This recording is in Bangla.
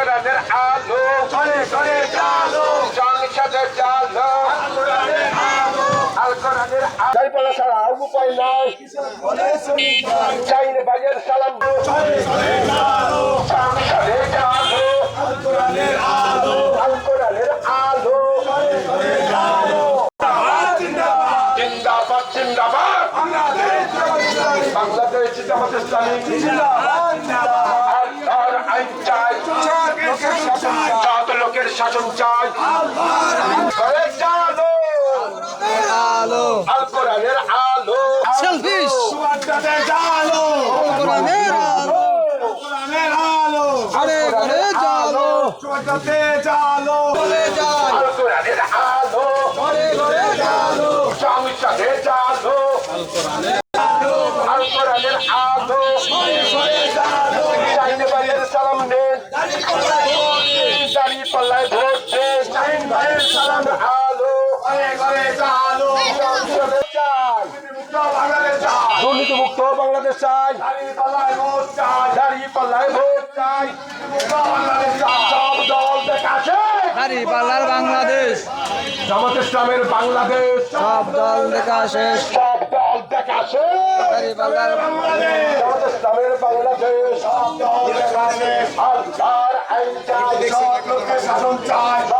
কোরআনের আলো ঘরে ঘরে চালো সংসদে চালো আল কোরআনের আলো ছাড়া উপায় নাই চাইলে ভাইয়ের সালাম ঘরে চালো সংসদে চালো কোরআনের আলো আল কোরআনের আলো ঘরে চালো জিন্দাবাদ জিন্দাবাদ জিন্দাবাদ বাংলাদেশ জামাত ইসলামী জিন্দাবাদ জিন্দাবাদ আর আইন চাই যত লোকের শাসন চাই ঘরে চালো আলো আল কোরআনের আলো সেলফিশ সুবাদে চালো কোরআনের আলো কোরআনের আলো ঘরে ঘরে জালো সুবাদে চালো চলে যায় আল কোরআনের আলো ঘরে ঘরে জালো সংসদে চালো আল কোরআনের আলো চাইলে ভাইয়ের সালাম নেন দাঁড়িয়ে পাল্লায় ভোট দেন শাহিন ভাইয়ের সালাম আলো ঘরে ঘরে চালো সংসদে চাই মুক্ত বাংলাদেশ চাই দুর্নীতিমুক্ত বাংলাদেশ চাই দাঁড়িয়ে পাল্লায় ভোট চাই দাঁড়িয়ে পাল্লায় ভোট চাই মুক্ত বাংলাদেশ চাই সব দল দেখাছে দাড়ি পাল্লার বাংলাদেশ জামাত ইসলামের বাংলাদেশ সব দল দেখা শেষ সব দল দেখাছে দাড়ি পাল্লার বাংলাদেশ জামাত ইসলামের বাংলাদেশ সব দল দেখাছে আল্লাহর আইন চাই সব লোকের শাসন চাই